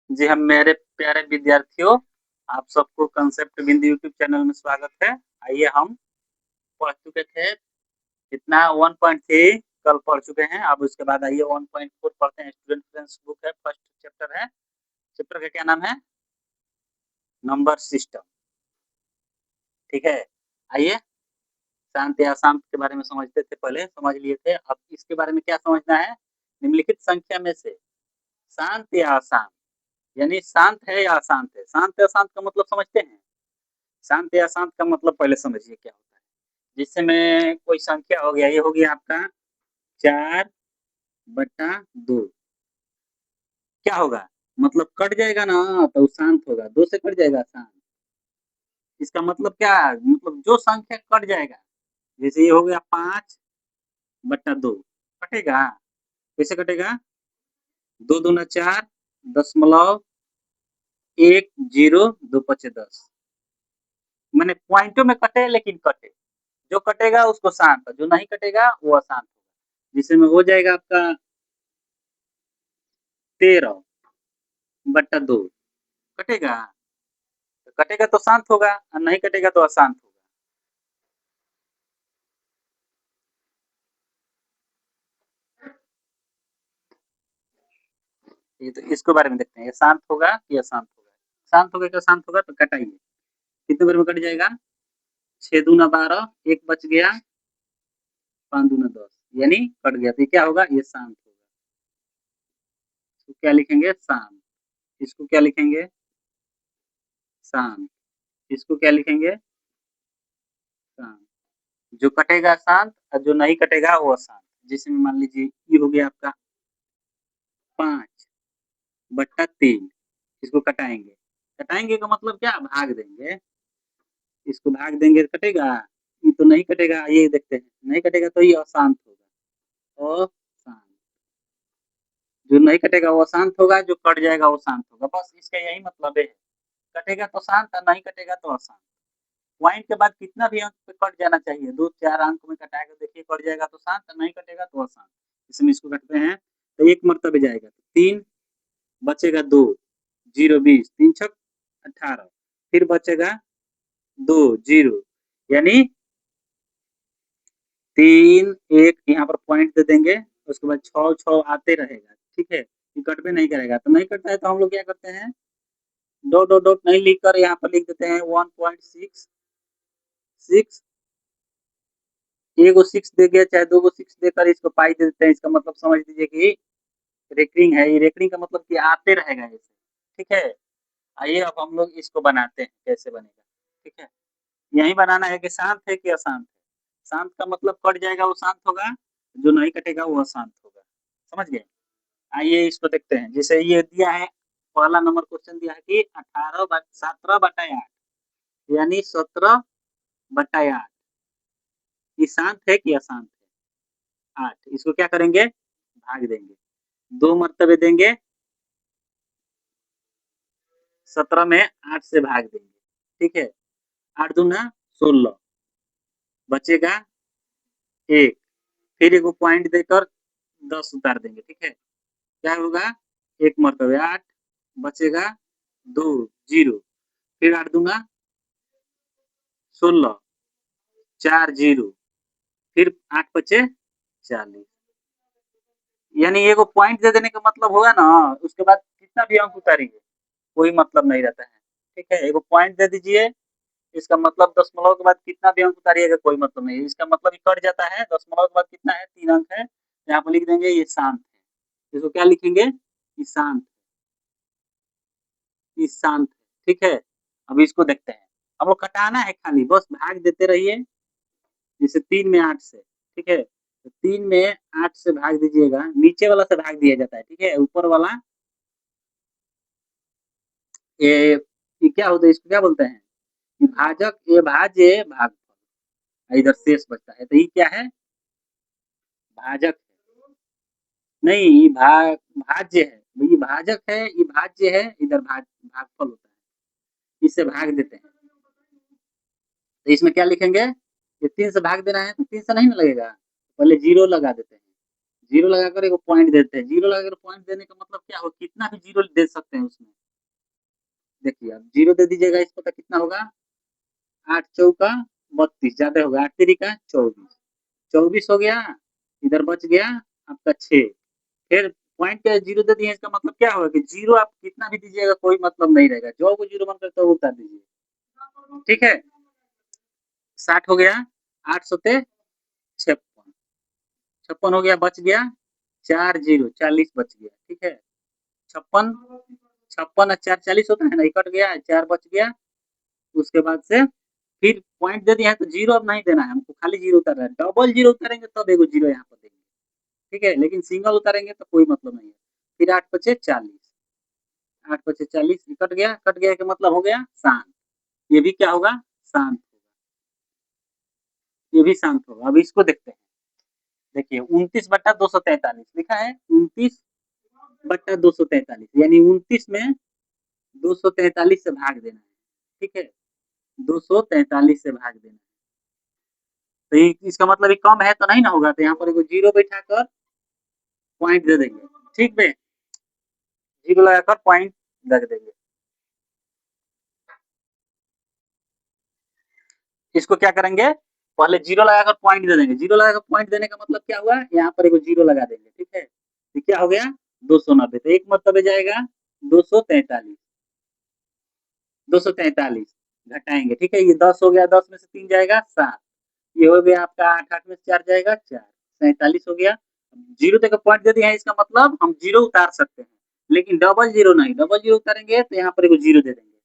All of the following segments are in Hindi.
जी हम मेरे प्यारे विद्यार्थियों, आप सबको कंसेप्ट बिंदु यूट्यूब चैनल में स्वागत है। आइए हम पढ़ चुके थे कितना 1.3 कल पढ़ चुके हैं। अब उसके बाद आइए 1.4 पढ़ते हैं। स्टूडेंट फ्रेंड्स बुक है, फर्स्ट चैप्टर है। चैप्टर का क्या नाम है? Number system. ठीक है, आइए शांत या अशांत के बारे में समझते थे, पहले समझ लिए थे। अब इसके बारे में क्या समझना है? निम्नलिखित संख्या में से शांत या अशांत, यानी शांत है या अशांत है। शांत या अशांत का मतलब समझते हैं? शांत या अशांत का मतलब पहले समझिए क्या होता है। जिससे में कोई संख्या हो गया, ये हो गया आपका 4/2। क्या होगा? मतलब कट जाएगा ना, तो शांत होगा। 2 से कट जाएगा शांत। इसका मतलब क्या? मतलब जो संख्या कट जाएगा, जैसे ये हो गया 5/2, कटेगा। कैसे कटेगा? 2 दूना 4, 0.10, 2×5 = 10। मैंने पॉइंटों में कटे, लेकिन कटे। जो कटेगा उसको शांत, जो नहीं कटेगा वो अशांत होगा। जिससे में हो जाएगा आपका 13/2। कटेगा? तो कटेगा तो शांत होगा, और नहीं कटेगा तो अशांत होगा। ये तो इसके बारे में देखते हैं, ये शांत होगा कि अशांत होगा। शांत होगा कि अशांत होगा, तो कटाइए। कितने बार में कट जाएगा? 6 दूना 12, एक बच गया, 5 दूना 10, यानी कट गया। तो क्या होगा? ये शांत होगा। इसको क्या लिखेंगे? शांत। इसको क्या लिखेंगे? शांत। इसको क्या लिखेंगे? शांत। जो कटेगा शांत, और जो नहीं कटेगा वो अशांत। जिसमें मान लीजिए ये हो गया आपका 5/3। इसको कटाएंगे। कटाएंगे का मतलब क्या? भाग देंगे। इसको भाग देंगे तो कटेगा? ये तो नहीं कटेगा। ये देखते हैं, नहीं कटेगा तो ये अशांत होगा। अशांत। जो नहीं कटेगा वो अशांत होगा, जो कट जाएगा वो शांत होगा। बस इसका यही मतलब है। कटेगा तो शांत, और नहीं कटेगा तो अशांत। पॉइंट के बाद कितना भी अंक पे कट जाना चाहिए, 2-4 अंक में कटाएगा, देखिए कट जाएगा तो शांत, नहीं कटेगा तो अशांत। इसमें इसको कटते हैं तो एक मरतबे जाएगा, तो 3 बचेगा 2, 0 20, 3×6 = 18। फिर बचेगा 2 0, यानी 3 1 यहाँ पर पॉइंट दे देंगे। उसके बाद 6 6 आते रहेगा। ठीक है, ये कट भी नहीं करेगा। तो नहीं कटता है तो हम लोग क्या करते हैं? डॉट डॉट डॉट नहीं लिख कर यहाँ पर लिख देते हैं 1.66। एक गो 6 दे गया, चाहे 2 गो 6 देकर इसको पाई दे देते हैं। इसका मतलब समझ लीजिए कि रेकरिंग है। ये रेकरिंग का मतलब कि आते रहेगा ऐसे। ठीक है, आइए अब हम लोग इसको बनाते हैं, कैसे बनेगा। ठीक है, यही बनाना है कि शांत है कि अशांत है। शांत का मतलब कट जाएगा वो शांत होगा, जो नहीं कटेगा वो अशांत होगा। समझ गए? आइए इसको देखते हैं। जैसे ये दिया है, पहला नंबर क्वेश्चन दिया है कि 17/8, यानी 17/8। ये शांत है कि अशांत है? 8। इसको क्या करेंगे? भाग देंगे। 2 मरतबे देंगे, 17 में 8 से भाग देंगे। ठीक है, 8 दूना 16, बचेगा 1। फिर एक पॉइंट देकर 10 उतार देंगे। ठीक है, क्या होगा? 1 मरतबे 8, बचेगा 2 0। फिर 8 दूना 16, 4 0। फिर 8 बचे 40। यानी एगो पॉइंट दे देने का मतलब होगा ना, उसके बाद कितना भी अंक उतारिए कोई मतलब नहीं रहता है। ठीक है, एगो पॉइंट दे दीजिए, इसका मतलब दशमलव के बाद कितना भी अंक उतारिएगा कोई मतलब नहीं है। इसका मतलब ये कट जाता है। दशमलव के बाद कितना है? 3 अंक है। यहाँ पर लिख देंगे ये शांत है। इसको क्या लिखेंगे? ये शांत। ये शांत है। ठीक है, अब इसको देखते हैं। हम लोग कटाना है, खाली बस भाग देते रहिए। जैसे 3 में 8 से। ठीक है, तो 3 में 8 से भाग दीजिएगा। नीचे वाला से भाग दिया जाता है। ठीक है, ऊपर वाला ये क्या होता है? इसको क्या बोलते हैं? विभाजक, ये भाज्य, भागफल। इधर शेष बचता है, तो ये क्या है? भाजक। नहीं, ये भाज्य है। ये भाजक है, ये भाज्य है। इधर भागफल होता है। इससे भाग देते हैं। तो इसमें क्या लिखेंगे? ये 3 से भाग देना है, तो 3 से नहीं ना लगेगा, पहले 0 लगा देते हैं। जीरो लगाकर एक पॉइंट देते हैं। जीरो लगाकर पॉइंट देने का मतलब क्या हो, कितना भी जीरो दे सकते हैं उसमें। देखिए अब जीरो दे दीजिएगा इसको तो कितना होगा, 8 चौका 32, ज्यादा होगा, 8 3 का 24, 24 हो गया। इधर बच गया आपका 6। फिर पॉइंट पे जीरो दे दिए, इसका मतलब क्या होगा कि जीरो आप कितना भी दीजिएगा कोई मतलब नहीं रहेगा, जो को जीरो मन करता है वो उतार दीजिए। ठीक है, 60 हो गया, 8 सते 56, 56 हो गया, बच गया 4 जीरो, 40 बच गया। ठीक है, 56, 56 और 4 40 होता है ना, ये कट गया, 4 बच गया। उसके बाद से फिर पॉइंट दे दिया है तो जीरो अब नहीं देना है हमको, खाली जीरो उतारना है। डबल जीरो उतारेंगे तब एगो जीरो यहाँ पर देंगे। ठीक है, लेकिन सिंगल उतारेंगे तो कोई मतलब नहीं है। फिर 8 पचे 40, 8 पचे 40, कट गया का मतलब हो गया शांत। ये भी क्या होगा, शांत होगा, ये भी शांत होगा। अब इसको देखते हैं। देखिए 29/243 लिखा है, 29/243, यानी 29 में 243 से भाग देना है। ठीक है, 243 से भाग देना है। तो इसका मतलब ये कम है तो नहीं ना होगा, तो यहाँ पर जीरो बैठा कर पॉइंट दे देंगे। ठीक है, जीरो लगाकर पॉइंट रख देंगे। इसको क्या करेंगे, पहले जीरो लगाकर पॉइंट दे देंगे। जीरो लगाकर पॉइंट देने का मतलब क्या हुआ, यहाँ पर जीरो लगा देंगे। ठीक है, तो क्या हो गया 290, तो एक मरतबे जाएगा 243, 243 घटाएंगे। ठीक है, ये 10 हो गया, 10 में से 3 जाएगा 7, ये हो गया आपका 8, 8 में से 4 जाएगा 4, 47 हो गया। जीरो तक पॉइंट दे दिया है, इसका मतलब हम जीरो उतार सकते हैं, लेकिन डबल जीरो नहीं। डबल जीरो उतारेंगे तो यहाँ पर जीरो दे देंगे,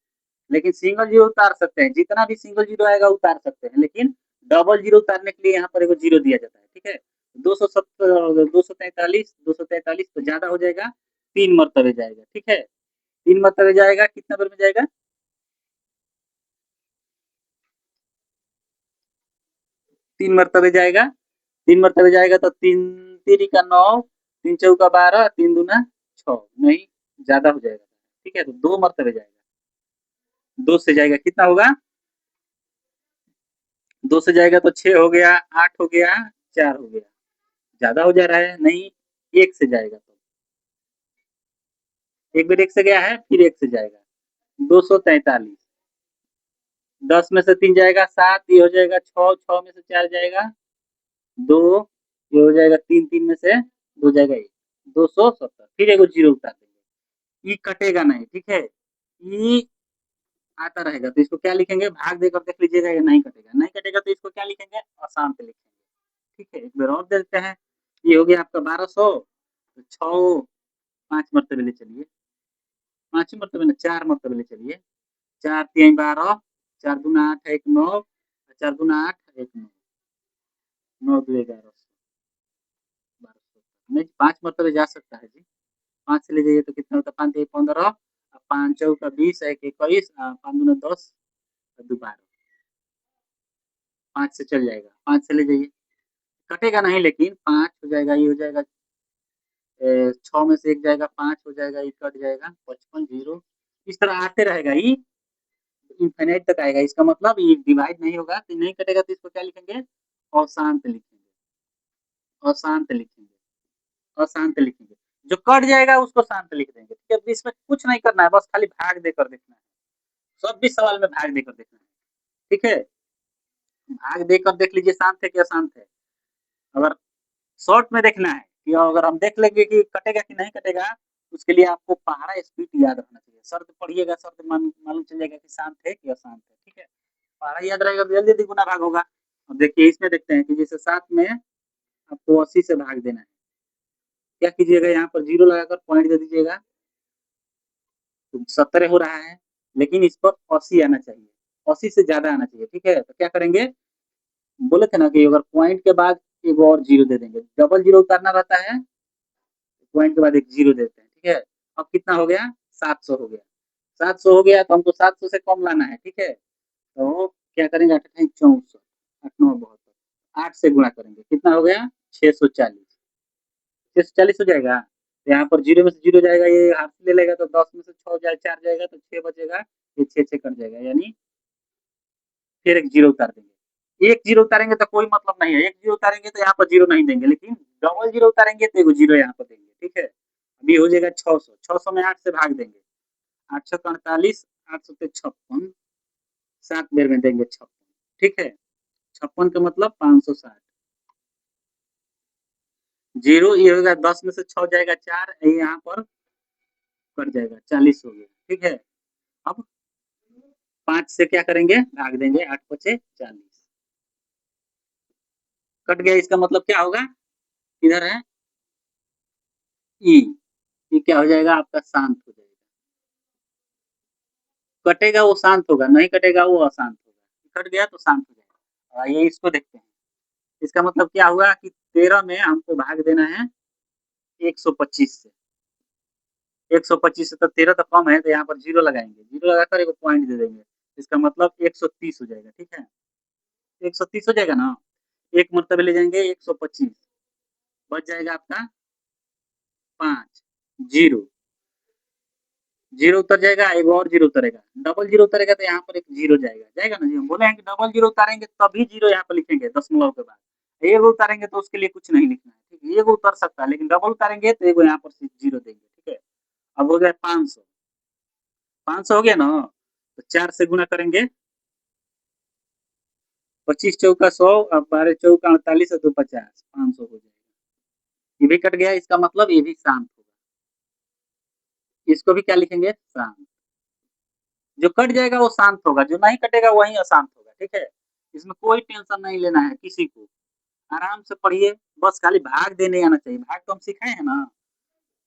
लेकिन सिंगल जीरो उतार सकते हैं। जितना भी सिंगल जीरो आएगा उतार सकते हैं, लेकिन डबल जीरो उतारने के लिए यहाँ पर जीरो दिया जाता है। ठीक है, 270, 243, 243 तो ज्यादा हो जाएगा, 3 मरतबे जाएगा। ठीक है, 3 मरतबे जाएगा, कितना बार में जाएगा, 3 मरतबे जाएगा। 3 मरतबे जाएगा तो 3 3 का 9, 3 चौका 12, 3 दूना 6, नहीं ज्यादा हो जाएगा। ठीक है, तो 2 मरतबे जाएगा, 2 से जाएगा कितना होगा, 2 से जाएगा तो 6 हो गया, 8 हो गया, 4 हो गया। ज्यादा हो जा रहा है, नहीं 1 से जाएगा तो एक बार 1 से गया है, फिर 1 से जाएगा 243, 10 में से 3 जाएगा 7, ये हो जाएगा 6, 6 में से 4 जाएगा 2, ये हो जाएगा 3, 3 में से 2 जाएगा 1, 270। फिर एगो जीरो उतार देंगे, ई कटेगा नहीं। ठीक है, ई आता रहेगा, तो इसको क्या लिखेंगे, भाग देकर देख लीजिएगा, ये नहीं कटेगा। नहीं कटेगा तो इसको क्या लिखेंगे, अशांत लिखेंगे। ठीक है, एक बार और देते हैं। ये हो गया आपका 1200, तो 6 5 मरतबे ले चलिए, 5 मरतबे ना 4 मरतबे ले चलिए, 4 3 12, 4 दूना 8, 1 9, 4 दूना 8, 1 9, 9 2 11, 1200 नहीं, 5 मरतबे जा सकता है जी। 5 से ले जाइए तो कितना होता है, 5 1 15, 5 चौका 20, 1 21, 5 दूना 10, 2 12, 5 से चल जाएगा, 5 से ले जाइए, कटेगा नहीं, लेकिन 5 हो जाएगा, ये हो जाएगा 6 में से 1 जाएगा, 5 हो जाएगा, ये कट जाएगा 55 जीरो। इस तरह आते रहेगा, ये इनफिनिट तक आएगा। इसका मतलब ये डिवाइड नहीं होगा, तो नहीं कटेगा, तो इसको क्या लिखेंगे, अशांत लिखेंगे, अशांत लिखेंगे, अशांत लिखेंगे। जो कट जाएगा उसको शांत लिख देंगे। ठीक है, इसमें कुछ नहीं करना है, बस खाली भाग देकर देखना है। सब भी सवाल में भाग देकर देखना है। ठीक है, भाग देकर देख लीजिए, शांत है कि अशांत है। अगर शॉर्ट में देखना है कि अगर हम देख लेंगे कि कटेगा कि नहीं कटेगा, उसके लिए आपको पहाड़ा स्पीड याद रखना चाहिए। शर्त पढ़िएगा, शर्त मालूम चल जाएगा कि शांत है कि अशांत है। ठीक है, पहाड़ा याद रहेगा तो जल्दी जल्दी गुना भाग होगा। अब देखिए इसमें देखते हैं कि जैसे 7 में आपको 80 से भाग देना है, क्या कीजिएगा, यहाँ पर जीरो लगाकर पॉइंट दे दीजिएगा, तो 17 हो रहा है, लेकिन इस पर 80 आना चाहिए, 80 से ज्यादा आना चाहिए। ठीक है, तो क्या करेंगे, बोले थे ना कि अगर पॉइंट के बाद एक और जीरो दे देंगे, डबल जीरो उतारना रहता है, पॉइंट के बाद एक जीरो देते हैं। ठीक है, अब कितना हो गया, 700 हो गया, 700 हो गया, तो हमको 700 से कम लाना है। ठीक है, तो क्या करेंगे, 8 64, 8 9 72, 8 से गुणा करेंगे, कितना हो गया 640, 640 हो जाएगा। तो यहाँ पर जीरो में से जीरो जाएगा, ये हाथ ले लेगा, तो 10 में से 6 जाए 4 जाएगा, तो 6 बचेगा, ये 6 6 कट जाएगा, यानी फिर एक जीरो उतार देंगे। एक जीरो उतारेंगे तो कोई मतलब नहीं है, एक जीरो उतारेंगे तो यहाँ पर जीरो नहीं देंगे, लेकिन डबल जीरो उतारेंगे तो एगो जीरो यहाँ पर देंगे, ठीक है। अभी हो जाएगा 600, 600 में 8 से भाग देंगे, 848, 8 सौ 56, 7 बेर में देंगे 56, ठीक है। 56 का मतलब 560, जीरो ये होगा, 10 में से 6 जाएगा 4, यहाँ पर कट जाएगा, 40 हो गया, ठीक है। अब 5 से क्या करेंगे, भाग देंगे, 8 पचे 40, कट गया। इसका मतलब क्या होगा, इधर है ई, ये क्या हो जाएगा आपका, शांत हो जाएगा। कटेगा वो शांत होगा, नहीं कटेगा वो अशांत होगा, कट गया तो शांत हो जाएगा। आइए इसको देखते हैं। इसका मतलब क्या हुआ कि 13 में हमको भाग देना है 125 से, 125 से तो 13 तो कम है, तो यहाँ पर जीरो लगाएंगे, जीरो लगाकर एक पॉइंट दे देंगे, इसका मतलब 130 हो जाएगा, ठीक है। 130 हो जाएगा ना, एक मरतबे ले जाएंगे 125, बच जाएगा आपका 5, जीरो, जीरो उतर जाएगा, एक और जीरो उतरेगा, डबल जीरो उतरेगा तो यहाँ पर एक जीरो जाएगा, जाएगा ना जी। हम बोले हैं कि डबल जीरो उतारेंगे तभी जीरो यहाँ पर लिखेंगे दशमलव के बाद, एक उतारेंगे तो उसके लिए कुछ नहीं लिखना है, ठीक है। एक उतर सकता है, लेकिन डबल उतारेंगे तो एक यहाँ पर जीरो देंगे, ठीक है। अब हो गया 500, 500 हो गया ना, तो 4 से गुना करेंगे, 25 चौका 100, अब 12 चौका 48, तो 50, 500 हो जाएगा। ये भी कट गया, इसका मतलब ये भी शांत होगा, इसको भी क्या लिखेंगे, शांत। जो कट जाएगा वो शांत होगा, जो नहीं कटेगा वही अशांत होगा, ठीक है। इसमें कोई टेंशन नहीं लेना है किसी को, आराम से पढ़िए, बस खाली भाग देने आना चाहिए, भाग तो हम सिखाए हैं ना।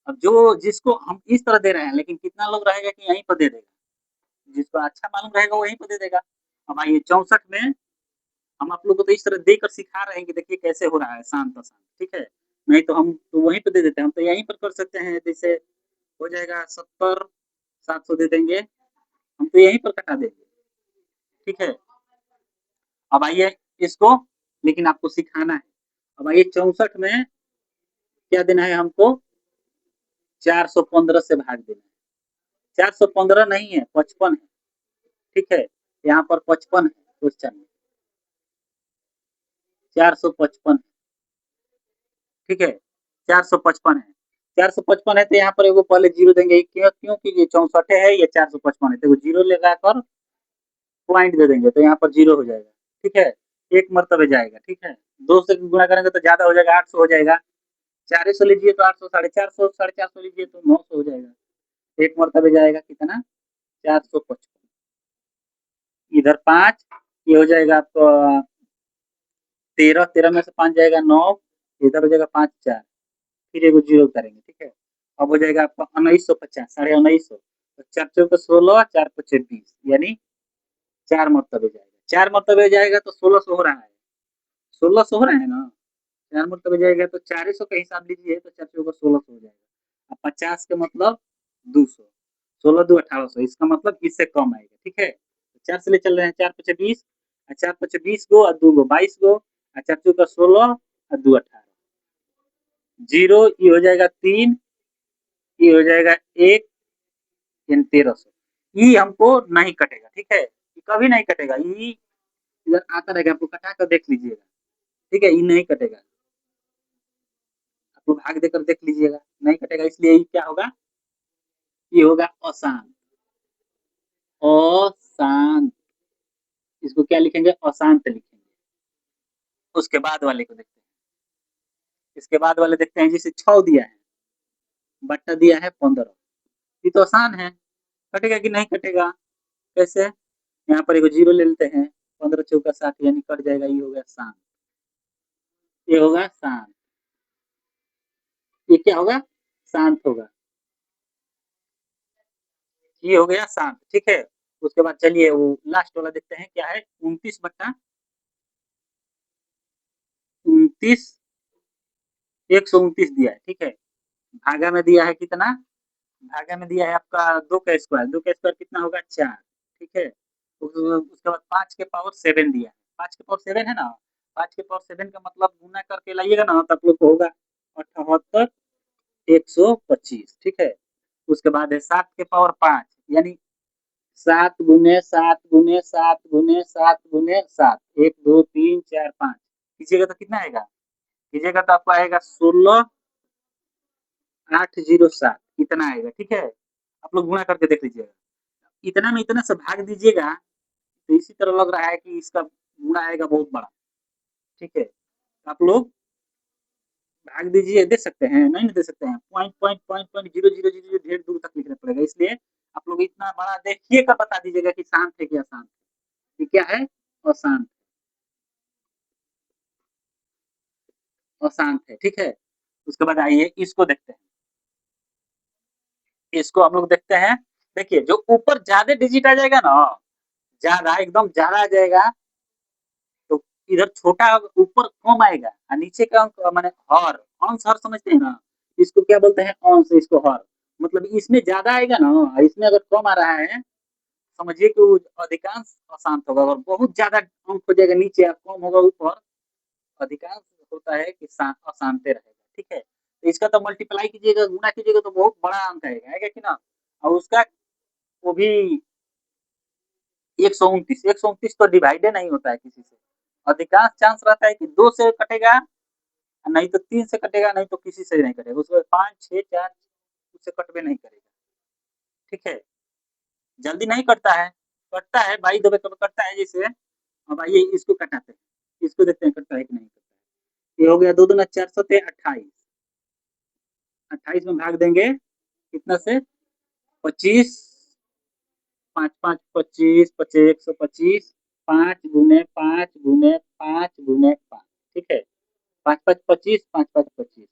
अब जो जिसको हम इस तरह दे रहे हैं, लेकिन कितना लोग रहेगा कि यहीं पर दे देगा, जिसको अच्छा मालूम रहेगा वहीं पर दे देगा। अब आइए 64 में हम आप लोग को तो इस तरह देकर सिखा रहे हैं कि देखिए कैसे हो रहा है शांत अशांत, ठीक है। नहीं तो हम तो वहीं पर दे देते हैं, हम तो यहीं पर कर सकते हैं, जैसे हो जाएगा 70, 700 दे देंगे, हम तो यहीं पर कटा देंगे, ठीक है। अब आइए इसको, लेकिन आपको सिखाना है। अब आइए 64 में क्या देना है हमको, 415 से भाग देना है, 415 नहीं है, 55 है, ठीक है। यहाँ पर 55 है क्वेश्चन में, 455, ठीक है, 455 है, 455 है, तो यहाँ पर एगो पहले जीरो देंगे, क्यों, क्योंकि ये 64 है, ये 455 है, तो जीरो लगाकर पॉइंट दे देंगे, तो यहाँ पर जीरो हो जाएगा, ठीक है। एक मरतबे जाएगा, ठीक है। 2 से गुणा करेंगे तो ज्यादा हो जाएगा, 800 हो जाएगा, 400 लीजिए तो 800, 450, 450 लीजिए तो 900 हो जाएगा, एक मरतबे जाएगा कितना, 455, इधर 5, ये हो जाएगा आपको 13, 13 में से 5 जाएगा 9, इधर हो जाएगा 5 4, फिर एगो जीरो करेंगे, ठीक है। अब हो जाएगा आपका 1950, 1950, तो 4 चौके 16, 4 पचे 20, यानी 4 मरतबे जाएगा, 4 मरतबे जाएगा तो 1600 हो रहा है, 1600 हो रहा है ना, 4 मरतबे जाएगा तो 400 का हिसाब लीजिए, तो 4 चौके 1600 हो जाएगा। अब 50 का मतलब 200, 16 दो 1800, इसका मतलब इससे कम आएगा, ठीक है। 4 से ले चल रहे हैं, 4 पचे 20, 4 पचे 20 गो और 2 गो 22 गो, 4 चौका 16 और 2 18, जीरो, ये हो जाएगा 3, ये हो जाएगा 1, यानी 1300। ई हमको नहीं कटेगा, ठीक है, ये कभी नहीं कटेगा, ई इधर आता रहेगा, आपको कटा कर देख लीजिएगा, ठीक है, ई नहीं कटेगा, आपको भाग देकर देख लीजिएगा, नहीं कटेगा, इसलिए ई क्या होगा, ये होगा अशांत, अशांत, इसको क्या लिखेंगे, अशांत लिखेंगे। उसके बाद वाले को देखते हैं, इसके बाद वाले देखते हैं, जिसे 6 दिया है, बट्टा दिया है 15, ये तो आसान है, कटेगा कि नहीं कटेगा, कैसे, यहाँ पर एक जीरो ले लेते हैं, 15 चौका 60, यानी कट जाएगा, ये हो गया शांत, ये होगा शांत, ये क्या होगा, शांत होगा, ये हो गया शांत, ठीक है। उसके बाद चलिए वो लास्ट वाला देखते हैं, क्या है, 29 बट्टा 29, 129 दिया है, ठीक है। भागा में दिया है कितना, भागा में दिया है आपका 2 का स्क्वायर, 2 का स्क्वायर कितना होगा, 4, ठीक है। उसके बाद 5 के पावर 7 दिया है, 5 के पावर 7 है ना, 5 के पावर 7 का मतलब गुना करके लाइएगा ना, तो आप लोग को होगा 78, 125, ठीक है। उसके बाद है 7 के पावर 5, यानी 7 गुने 7 गुने 7 गुने 7 गुने 7, 1 2 3 4 5, कीजिएगा तो कितना आएगा, कीजिएगा तो आपको आएगा 16,807 इतना आएगा। ठीक है, आप लोग गुणा करके देख लीजिएगा। इतना में इतना से भाग दीजिएगा तो इसी तरह लग रहा है कि इसका गुणा आएगा बहुत बड़ा। ठीक है, आप लोग भाग दीजिए, दे सकते हैं, नहीं दे सकते हैं, point point point point zero zero zero ढेर दूर तक लिखना पड़ेगा। इसलिए आप लोग इतना बड़ा देखिए का बता दीजिएगा कि शांत है कि अशांत है। क्या है? अशांत। अशांत है। ठीक है, उसके बाद आइए इसको देखते हैं। इसको हम लोग देखते हैं। देखिए जो ऊपर ज्यादा डिजिट आ जाएगा ना, ज्यादा एकदम ज्यादा आ जाएगा, तो इधर छोटा ऊपर कम आएगा और नीचे का अंक माने हर, अंश हर समझते हैं ना, इसको क्या बोलते हैं? अंश, इसको हर। मतलब इसमें ज्यादा आएगा ना, इसमें अगर कम आ रहा है, समझिए कि वो अधिकांश अशांत होगा। और बहुत ज्यादा अंक हो जाएगा नीचे या कम होगा ऊपर, अधिकांश होता है कि अशांत रहेगा। ठीक है, तो इसका तो मल्टीप्लाई कीजिएगा, गुणा कीजिएगा तो बहुत बड़ा अंक आएगा, आएगा कि ना। और उसका वो भी 129, 129 तो डिवाइडे नहीं होता है किसी से। अधिकांश चांस रहता है कि 2 से कटेगा, नहीं तो 3 से कटेगा, नहीं तो किसी से नहीं कटेगा। उसके बाद 5, 6, 4 उससे कटवे नहीं करेगा। ठीक है, जल्दी नहीं कटता है, कटता है भाई, दबे कब कटता है जैसे। अब आइए इसको कटाते हैं, इसको देखते हैं कटता है कि नहीं कटता है। ये हो गया 2 दूना 4 सते 28, 28 में भाग देंगे कितना से? 25, 5 5 25, 25 125, 5 गुने 5 गुने 5 गुने 5। ठीक है, 5 5 25, 5 5 25,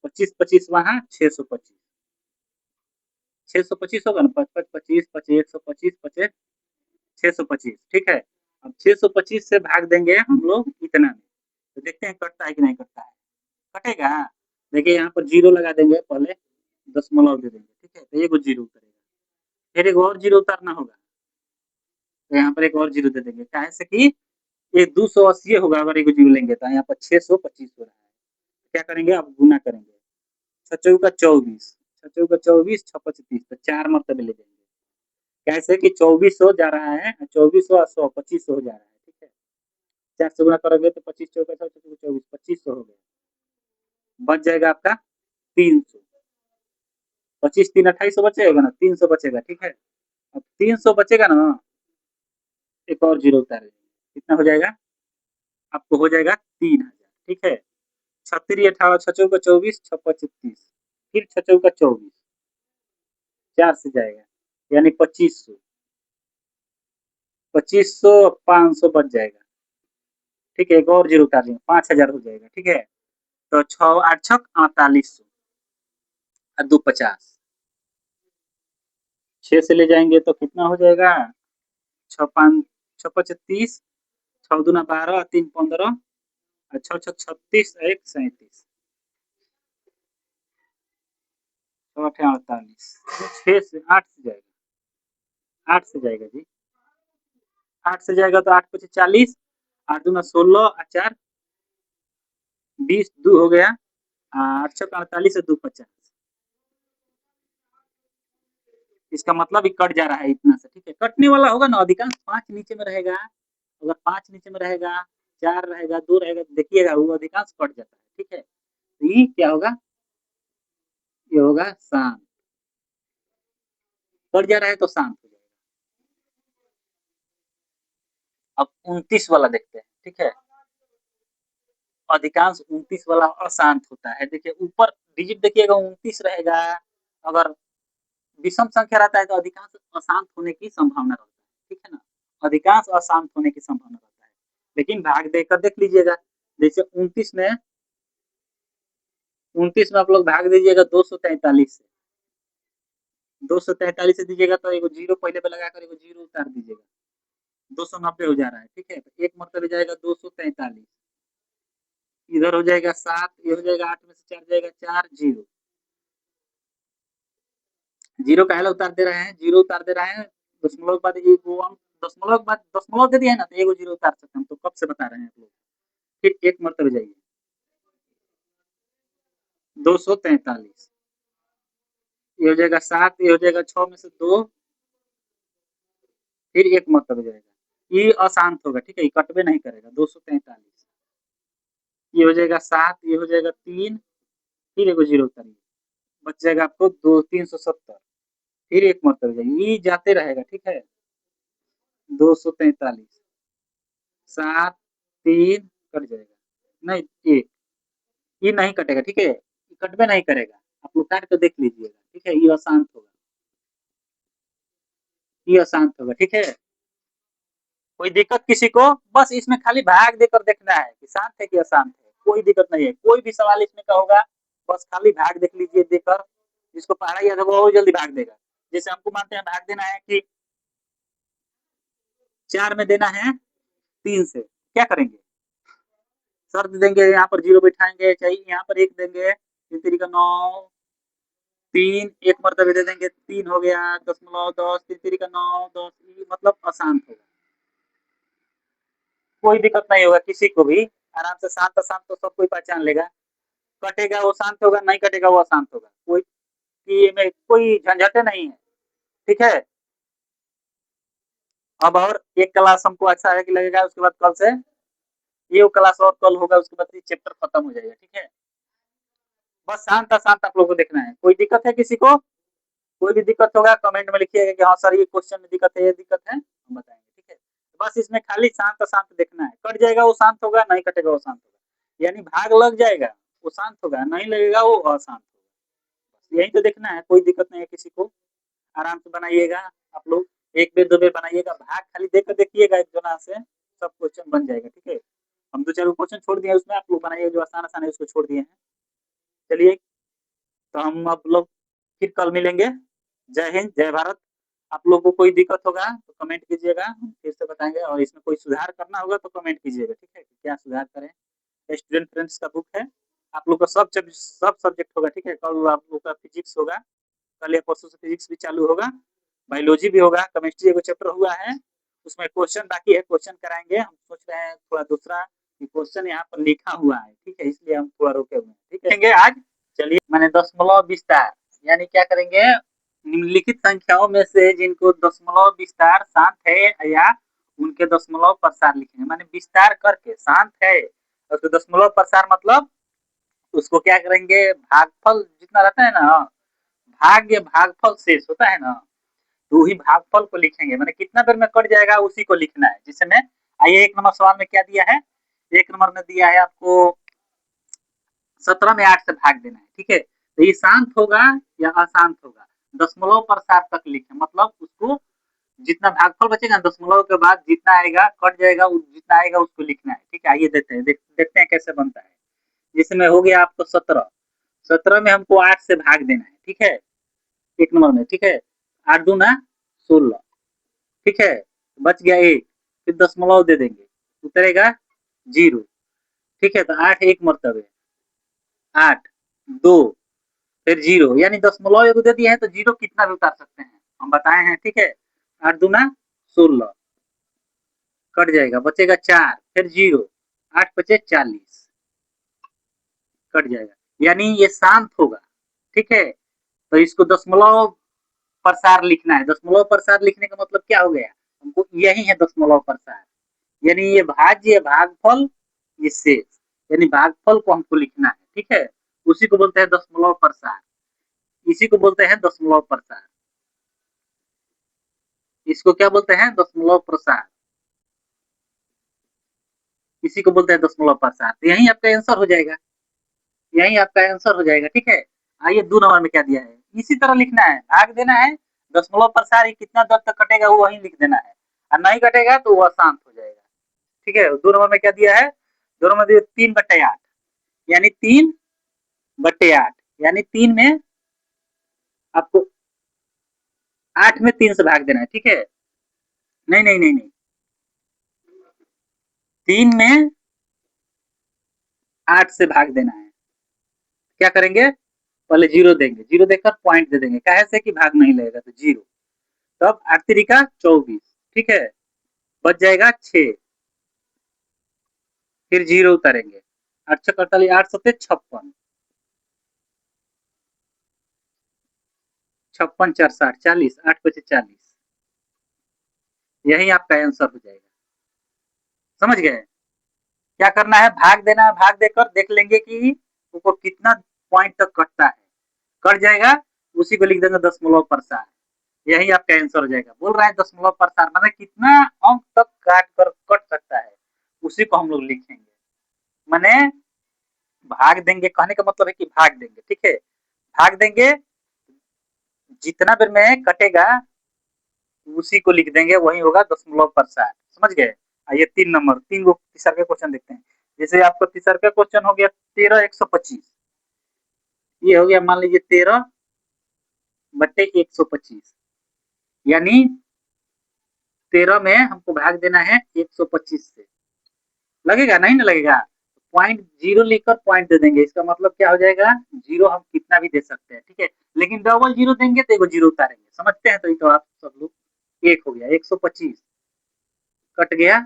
25 25 वहाँ 625, 625 होगा ना, 5 5 25 25 125 25 625। ठीक है, अब 625 से भाग देंगे हम लोग इतना में, तो देखते हैं कटता है कि नहीं कटता है। कटेगा। देखिए यहाँ पर जीरो लगा देंगे, पहले दशमलव दे देंगे। ठीक है, तो एक जीरो उतरेगा, फिर एक और जीरो उतारना होगा, तो यहाँ पर एक और जीरो दे देंगे, क्या है कि ये 280 होगा। अगर एक जीरो लेंगे तो यहाँ पर 625 हो रहा है। क्या करेंगे, अब गुना करेंगे। 6 का 24, 6 का 24, 6 25, तो 4 मरतबे ले जाएंगे। कैसे कि 2400 जा रहा है, 2400 100 2500 हो जा रहा है। ठीक है, 4 से गुना करोगे तो 25 चौका 24, 2500 हो गया। बच जाएगा आपका 300, 25 3 2800 बचेगा ना, 300 बचेगा। ठीक है, अब 300 बचेगा ना, एक और जीरो उतार कितना हो जाएगा, आपको हो जाएगा 3000। ठीक है, 36 18 6 का 24, 6 25, फिर 6 का 24, 4 से जाएगा यानी 2500, 2500 500 बच जाएगा। ठीक है, एक और जीरो उतार देंगे, 5000 हो जाएगा। ठीक है, तो 6 8 6 4800 और 2 50, 6 से ले जाएंगे तो कितना हो जाएगा, 6 5 6 25, 6 दूना 12, 3 15, और 6 6 36, 1 37, 6 8 48, 6 से 8 से जाएगा, 8 से जाएगा जी, 8 से जाएगा तो 8 25 40, 8 दूना 16 और 4 20, 2 हो गया, 8 6 48 से 2 50। इसका मतलब ही कट जा रहा है इतना से। ठीक है, कटने वाला होगा ना, अधिकांश 5 नीचे में रहेगा। अगर 5 नीचे में रहेगा, 4 रहेगा, 2 रहेगा, तो देखिएगा वो अधिकांश कट जाता है। ठीक है, तो ये क्या होगा, ये होगा शांत। कट जा रहा है तो शांत हो जाएगा। अब 29 वाला देखते हैं। ठीक है, अधिकांश 29 वाला अशांत होता है। देखिए ऊपर डिजिट देखिएगा 29 रहेगा। अगर विषम संख्या रहता है तो अधिकांश अशांत होने की संभावना रहता है। ठीक है ना, अधिकांश अशांत होने की संभावना रहता है। लेकिन भाग देकर देख लीजिएगा, जैसे 29 में आप लोग भाग दीजिएगा 243 से, 243 से दीजिएगा तो एक जीरो पहले पे लगाकर एक जीरो उतार दीजिएगा, 290 हो जा रहा है। ठीक है, तो एक मतलब जाएगा 243, इधर हो जाएगा 7, ये हो जाएगा 8 में से 4 जाएगा 4 जीरो, जीरो का उतार दे रहे हैं, जीरो उतार दे रहे हैं। दशमलव के बाद एक वो हम दशमलव के बाद दशमलव दे दिया है ना, तो एक जीरो उतार सकते हैं। तो कब से बता रहे हैं आप लोग। फिर एक मरतबे जाइए, 243, ये हो जाएगा 7, ये हो जाएगा 6 में से 2, फिर एक मरतबे जाएगा। ये अशांत होगा। ठीक है, ये कटवे नहीं करेगा 243। ये हो जाएगा 7, ये हो जाएगा 3, फिर एगो जीरो उतारिए, बच जाएगा आपको 370, फिर एक मरतबा जाइए, ये जाते रहेगा, ठीक है। 243, 7, 3 कट जाएगा, नहीं 1, ये नहीं कटेगा, ठीक है, ये कटबे नहीं करेगा, आप लोग काट के देख लीजिएगा, ठीक है, ये अशांत होगा, ये अशांत होगा, ठीक है। कोई दिक्कत किसी को? बस इसमें खाली भाग देकर देखना है कि शांत है कि अशांत है, कोई दिक्कत नहीं है, कोई भी सवाल इसमें का होगा, बस खाली भाग देख लीजिए, देकर जिसको पढ़ा याद है वो जल्दी भाग देगा। जैसे हमको मानते हैं भाग देना है कि 4 में देना है 3 से, क्या करेंगे? शर्त देंगे, यहाँ पर 0 बैठाएंगे, चाहे यहाँ पर 1 देंगे, 3 3 का 9, 3 एक मरतबे दे देंगे, 3 हो गया, 10.10, 3 3 का 9, 10, मतलब अशांत होगा, कोई दिक्कत नहीं होगा किसी को भी, आराम से शांत अशांत तो सब कोई पहचान लेगा। कटेगा वो शांत होगा, नहीं कटेगा वो अशांत होगा, कोई में कोई झंझटे नहीं है, ठीक है। अब और एक क्लास हमको अच्छा है कि लगेगा, उसके बाद कल से ये क्लास और कल होगा, उसके बाद चैप्टर खत्म हो जाएगा, ठीक है। बस शांत अशांत आप लोगों को देखना है, कोई दिक्कत है किसी को? कोई भी दिक्कत होगा कमेंट में लिखिएगा कि हाँ सर ये क्वेश्चन में दिक्कत है, ये दिक्कत है, हम बताएंगे, ठीक है। बस इसमें खाली शांत अशांत देखना है, कट जाएगा वो शांत होगा, नहीं कटेगा वो शांत होगा, यानी भाग लग जाएगा वो शांत होगा, नहीं लगेगा वो अशांत होगा, यही तो देखना है, कोई दिक्कत नहीं है किसी को। आराम से बनाइएगा आप लोग, एक बेर दो बेर बनाइएगा, भाग खाली देख कर देखिएगा, एक जना से सब क्वेश्चन बन जाएगा, ठीक है। हम तो चलो क्वेश्चन छोड़ दिए उसमें, आप लोग बनाइए जो आसान आसान है उसको छोड़ दिए हैं। चलिए, तो हम आप लोग फिर कल मिलेंगे। जय हिंद, जय भारत। आप लोग को कोई दिक्कत होगा तो कमेंट कीजिएगा, हम फिर से बताएंगे, और इसमें कोई सुधार करना होगा तो कमेंट कीजिएगा, ठीक है, क्या सुधार करें। स्टूडेंट फ्रेंड्स का बुक है, आप लोग का सब सब्जेक्ट होगा, ठीक है। कल आप लोग का फिजिक्स होगा, कल या परसों से फिजिक्स भी चालू होगा, बायोलॉजी भी होगा, केमिस्ट्री एगो चैप्टर हुआ है, उसमें क्वेश्चन बाकी है, क्वेश्चन कराएंगे। हम सोच रहे हैं थोड़ा दूसरा क्वेश्चन यहाँ पर लिखा हुआ है, ठीक है, इसलिए हम थोड़ा रुके हुए हैं, ठीक है आज। चलिए, मैंने दशमलव विस्तार, यानी क्या करेंगे, निम्नलिखित संख्याओं में से जिनको दशमलव विस्तार शांत है या उनके दशमलव प्रसार लिखेंगे, माने विस्तार करके शांत है, और तो दशमलव प्रसार मतलब उसको क्या करेंगे, भागफल जितना रहता है ना, भाग्य भागफल शेष होता है ना, तो वही भागफल को लिखेंगे, मैंने कितना देर में कट जाएगा उसी को लिखना है। जिससे में आइए, 1 नंबर सवाल में क्या दिया है, 1 नंबर में दिया है आपको 17 में 8 से भाग देना है, ठीक है। तो ये शांत होगा या अशांत होगा, दशमलव प्रसार तक लिखे, मतलब उसको जितना भागफल बचेगा दशमलव के बाद जितना आएगा कट जाएगा, जितना आएगा उसको लिखना है, ठीक है। आइए देखते हैं, देखते हैं कैसे बनता है। जिसमें हो गया आपको 17, 17 में हमको 8 से भाग देना है, ठीक है, 1 नंबर में, ठीक है। 8 दूना 16, ठीक है, बच गया 1, फिर दशमलव दे देंगे, उतरेगा 0, ठीक है। तो 8 एक मरतबे, 8, 2, फिर 0, यानी दशमलव एगो दे दिया है तो 0 कितना भी उतार सकते हैं, हम बताए हैं, ठीक है। 8 दूना 16, कट जाएगा, बचेगा 4, फिर 0, 8 बचे 40, कट जाएगा, यानी ये शांत होगा, ठीक है। तो इसको दशमलव प्रसार लिखना है, दशमलव प्रसार लिखने का मतलब क्या हो गया, हमको यही है दशमलव प्रसार, यानी ये भाज्य भागफल ये शेष, यानी भागफल को हमको लिखना है, ठीक है। उसी को बोलते हैं दशमलव प्रसार, इसी को बोलते हैं दशमलव प्रसार, इसको क्या बोलते हैं, दशमलव प्रसार, इसी को बोलते हैं दशमलव प्रसार। तो यही आपका आंसर हो जाएगा, यही आपका आंसर हो जाएगा, ठीक है। आइए 2 नंबर में क्या दिया है, इसी तरह लिखना है, भाग देना है, दशमलव प्रसार कितना दर तक कटेगा वो वही लिख देना है, और नहीं कटेगा तो वो अशांत हो जाएगा, ठीक है। 2 नंबर में क्या दिया है, 2 नंबर दिया 3/8, यानी 3/8, यानी 3 में आपको 8 में 3 से भाग देना है, ठीक है। नहीं नहीं नहीं नहीं, 3 में 8 से भाग देना है, क्या करेंगे, पहले 0 देंगे, 0 देकर पॉइंट दे देंगे, कहे से कि भाग नहीं लगेगा तो 0, तब 8 3 24, ठीक है, बच जाएगा 6, फिर 0 उतारेंगे, 8 6 48, 8 7 56, 56 4 60 40, 8 बचे 40, यही आपका आंसर हो जाएगा, समझ गए। क्या करना है, भाग देना है, भाग देकर देख लेंगे कि वो कितना पॉइंट तक कटता है, कट जाएगा उसी को लिख देंगे दशमलव प्रसार, यही आपका आंसर हो जाएगा। बोल रहा है दशमलव प्रसार मतलब कितना अंक तक काट कर कट सकता है, उसी को हम लोग लिखेंगे। माने भाग देंगे, कहने का मतलब है कि भाग देंगे, ठीक है, भाग देंगे, जितना देर में कटेगा उसी को लिख देंगे, वही होगा दशमलव प्रसार, समझ गए। आइए 3 नंबर, 3 गो तीसरा का क्वेश्चन देखते हैं। जैसे आपका तीसरा का क्वेश्चन हो गया 13/125, ये हो गया मान लीजिए 13/125, यानी 13 में हमको भाग देना है 125 से, लगेगा नहीं ना लगेगा, पॉइंट जीरो लिखकर पॉइंट दे देंगे, इसका मतलब क्या हो जाएगा, जीरो हम कितना भी दे सकते हैं, ठीक है, लेकिन डबल जीरो देंगे तो एगो जीरो उतारेंगे, समझते हैं, तो ये तो आप सब लोग, एक हो गया 125, कट गया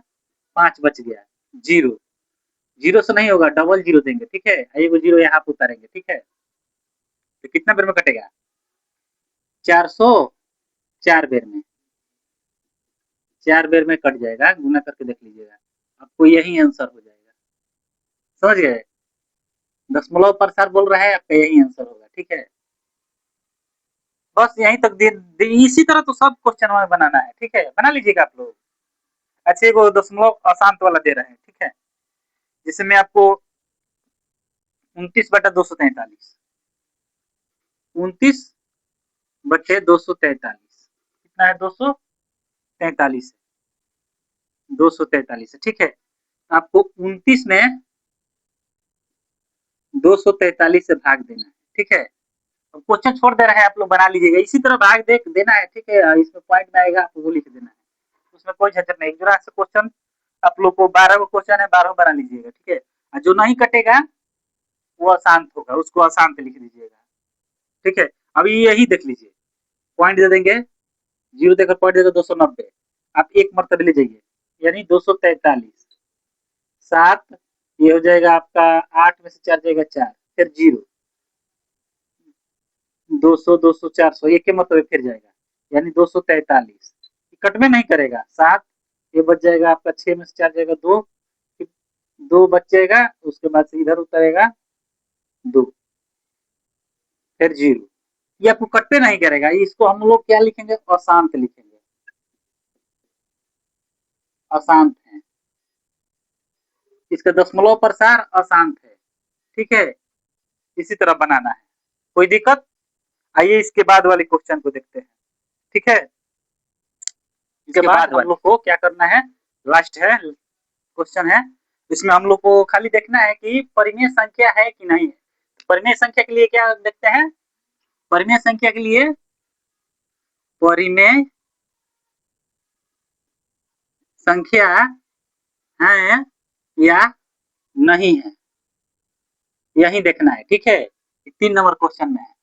5 बच गया, जीरो, जीरो से नहीं होगा, डबल जीरो देंगे, ठीक है, एगो जीरो यहाँ पे उतारेंगे, ठीक है, तो कितना बेर में कटेगा, 404 बेर में, 4 बेर में कट जाएगा, गुना करके देख लीजिएगा, आपको यही आंसर हो जाएगा, समझ गए, दशमलव प्रसार बोल रहा है, आपका यही आंसर होगा, ठीक है, बस यहीं तक इसी तरह तो सब क्वेश्चन हमें बनाना है, ठीक है, बना लीजिएगा आप लोग। अच्छे को दशमलव अशांत वाला दे रहे हैं, ठीक है, जिससे मैं आपको 29/243, 29/243 कितना है, 243, 243 ठीक है, आपको 29 में 243 से भाग देना है, ठीक है, क्वेश्चन छोड़ दे रहे हैं, आप लोग बना लीजिएगा, इसी तरह भाग दे देना है, ठीक है, इसमें पॉइंट में आएगा आपको वो लिख देना है, उसमें कोई झंझट नहीं, जो से क्वेश्चन आप लोग को 12 को क्वेश्चन है, 12 बना लीजिएगा, ठीक है, और जो नहीं कटेगा वो अशांत होगा, उसको अशांत लिख दीजिएगा, ठीक है, अभी यही देख लीजिए, पॉइंट दे देंगे, जीरो देकर पॉइंट देकर 290, आप एक मरतबे ले जाइए, यानी 243, 7, ये हो जाएगा आपका 8 में से 4 जाएगा 4, फिर जीरो, 200 200 400 एक के मतलब फिर जाएगा, यानी 243, कट में नहीं करेगा, 7, ये बच जाएगा आपका, 6 में से 4 जाएगा 2, 2 बच जाएगा, उसके बाद से इधर उतरेगा 2, फिर जीरो, ये आपको कट पे नहीं करेगा, इसको हम लोग क्या लिखेंगे, अशांत लिखेंगे, अशांत है, इसका दशमलव प्रसार अशांत है, ठीक है, इसी तरह बनाना है, कोई दिक्कत। आइए इसके बाद वाले क्वेश्चन को देखते हैं, ठीक है, इसके बाद हम लोग को क्या करना है, लास्ट है क्वेश्चन है, इसमें हम लोग को खाली देखना है कि परिमेय संख्या है कि नहीं है, परिमेय संख्या के लिए क्या देखते हैं, परिमेय संख्या के लिए परिमेय संख्या है या नहीं है, यही देखना है, ठीक है, 3 नंबर क्वेश्चन में है,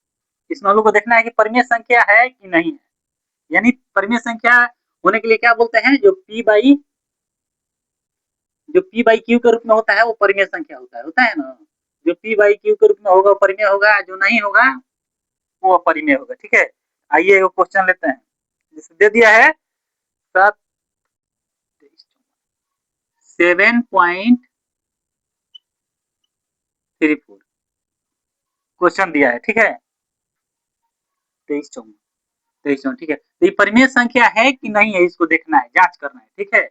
इसमें हम लोग को देखना है कि परिमेय संख्या है कि नहीं है, यानी परिमेय संख्या होने के लिए क्या बोलते हैं, जो पी बाई क्यू के रूप में होता है वो परिमेय संख्या होता है ना, जो पी बाई क्यू के रूप में होगा वो परिमेय होगा, जो नहीं होगा वो अपरिमेय होगा, ठीक है। आइए वो क्वेश्चन लेते हैं, जिसे दे दिया है 7.34 क्वेश्चन दिया है, ठीक है, 23/4 ठीक है, तो ये परिमेय संख्या है कि नहीं है, इसको देखना है, जांच करना है, ठीक है,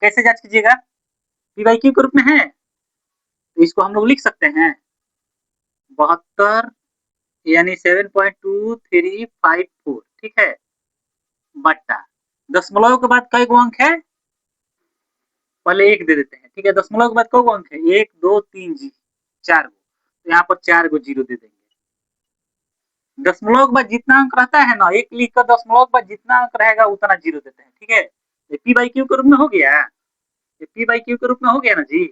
कैसे जांच कीजिएगा, पी बाई क्यू के रूप में है तो इसको हम लोग लिख सकते हैं 72 यानी 7.2354, ठीक है, बट्टा दशमलव के बाद कई गो अंक है, पहले एक दे देते हैं, ठीक है, दशमलव के बाद कई गो अंक है, 1 2 3 जी 4 गो, तो यहाँ पर 4 गो जीरो दे देंगे, दशमलव के बाद जितना अंक रहता है ना, एक लिख कर दशमलव के बाद जितना अंक रहेगा उतना जीरो देते हैं, ठीक है, पी बाई क्यू के रूप में हो गया, ये पी बाई क्यू के रूप में हो गया ना जी,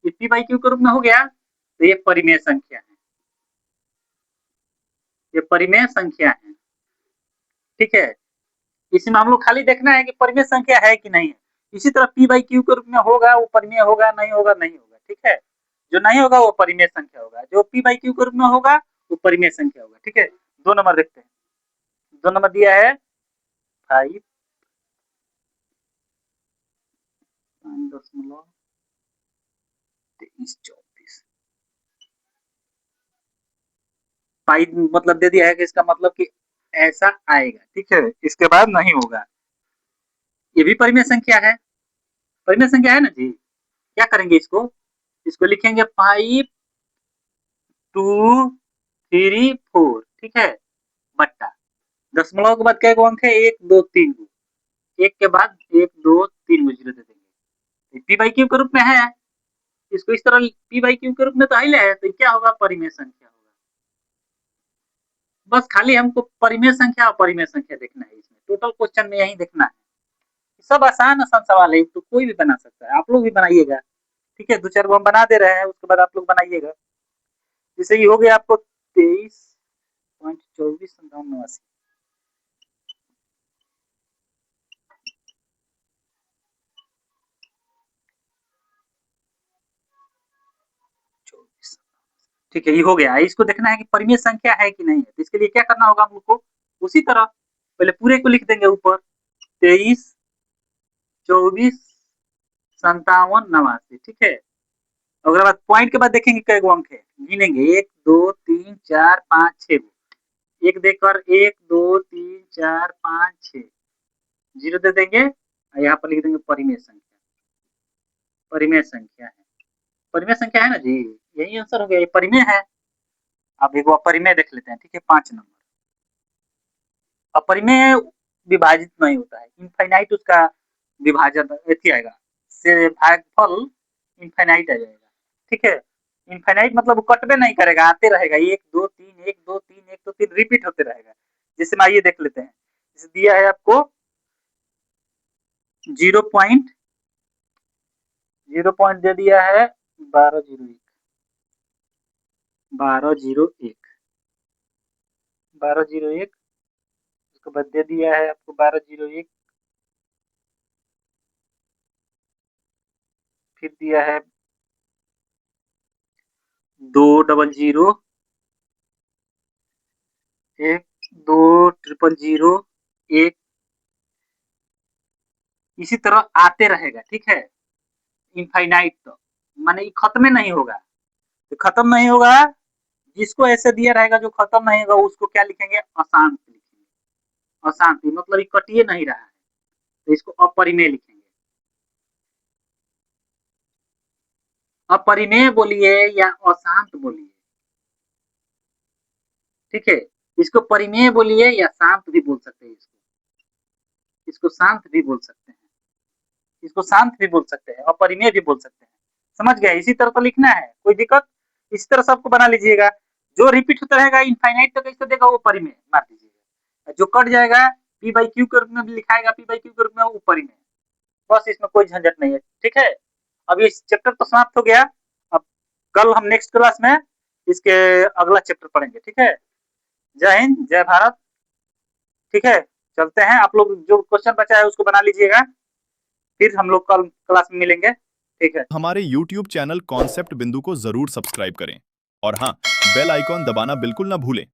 ये पी बाई क्यू के रूप में हो गया, तो ये परिमेय संख्या है, ये परिमेय संख्या है, ठीक है, इसमें हम लोग खाली देखना है कि परिमेय संख्या है कि नहीं है, इसी तरह पी बाई क्यू के रूप में होगा वो परिमेय होगा, नहीं होगा नहीं होगा, ठीक है, जो नहीं होगा वो परिमेय संख्या होगा, जो पी बाई क्यू के रूप में होगा वो परिमेय संख्या होगा, ठीक है। 2 नंबर देखते हैं, 2 नंबर दिया है 5.5 23 24 पाई मतलब दे दिया है कि इसका मतलब कि ऐसा आएगा, ठीक है, इसके बाद नहीं होगा। ये भी परिमेय संख्या है, परिमेय संख्या है ना जी। क्या करेंगे इसको, इसको लिखेंगे 5 2 3 4, ठीक है, बट्टा दशमलव के बाद कै गो अंक है, 1 2 3 गो, एक के बाद 1 2 3 गो जीरो दे देंगे, पी बाई क्यू के रूप में है, इसको इस तरह पी बाई क्यू के रूप में तो हाई है, तो क्या होगा, परिमेय संख्या होगा। बस खाली हमको परिमेय संख्या और परिमेय संख्या देखना है, इसमें टोटल क्वेश्चन में यही देखना है। सब आसान आसान सवाल है, तो कोई भी बना सकता है, आप लोग भी बनाइएगा, ठीक है, 2 4 गो हम बना दे रहे हैं, उसके बाद आप लोग बनाइएगा। जैसे ये हो गया आपको 23.24 ठीक है, ये हो गया। इसको देखना है कि परिमेय संख्या है कि नहीं है, तो इसके लिए क्या करना होगा हम लोग को, उसी तरह पहले पूरे को लिख देंगे ऊपर 23 24 57 89, ठीक है। उसके बाद पॉइंट के बाद देखेंगे कै गो अंक है, गिनेंगे 1 2 3 4 5 6 गो, एक देकर 1 2 3 4 5 6 जीरो दे देंगे, और यहाँ पर लिख देंगे परिमेय संख्या, परिमेय संख्या है, परिमेय संख्या है ना जी, यही आंसर हो गया, ये परिमेय है। अब एक अपरिमेय देख लेते हैं, ठीक है, 5 नंबर। अपरिमेय विभाजित नहीं होता है, इनफाइनाइट उसका विभाजन एथी आएगा, से भागफल इनफाइनाइट आ जाएगा, ठीक है। इनफाइनाइट मतलब वो कटबे नहीं करेगा, आते रहेगा, 1 2 3 1 2 3 1 2 3 रिपीट होते रहेगा। जैसे मैं ये देख लेते हैं, जैसे दिया है आपको 0 पॉइंट दे दिया है 1201 1201 1201, उसके बाद दे दिया है आपको 1201, फिर दिया है 200 1 2 0 1, इसी तरह आते रहेगा, ठीक है, इनफाइनाइट, तो माने खत्म नहीं होगा, तो खत्म नहीं होगा, जिसको ऐसे दिया रहेगा जो खत्म नहीं होगा उसको क्या लिखेंगे, अशांत लिखेंगे, अशांति मतलब ये कटिए नहीं रहा है, तो इसको अपरिमेय लिखेंगे। अपरिमेय बोलिए या अशांत बोलिए, ठीक है, इसको परिमेय बोलिए या शांत भी बोल सकते हैं, इसको शांत भी बोल सकते हैं, इसको शांत भी बोल सकते हैं, अपरिमेय भी बोल सकते हैं, समझ गए, इसी तरह तो लिखना है, कोई दिक्कत, इसी तरह सबको बना लीजिएगा, जो रिपीट होता रहेगा इनफाइनाइट तक कैसे देगा वो परिमेय मार दीजिएगा, जो कट जाएगा पी बाई क्यू के रूप में भी लिखाएगा, पी बाई क्यू के रूप में वो परिमेय, बस इसमें कोई झंझट नहीं है, ठीक है। अब ये चैप्टर तो समाप्त हो गया, अब कल हम नेक्स्ट क्लास में इसके अगला चैप्टर पढ़ेंगे, ठीक है। जय हिंद जय भारत, ठीक है, चलते हैं, आप लोग जो क्वेश्चन बचा है उसको बना लीजिएगा, फिर हम लोग कल क्लास में मिलेंगे, ठीक है। हमारे YouTube चैनल कॉन्सेप्ट बिंदु को जरूर सब्सक्राइब करें और हाँ, बेल आइकॉन दबाना बिल्कुल ना भूलें।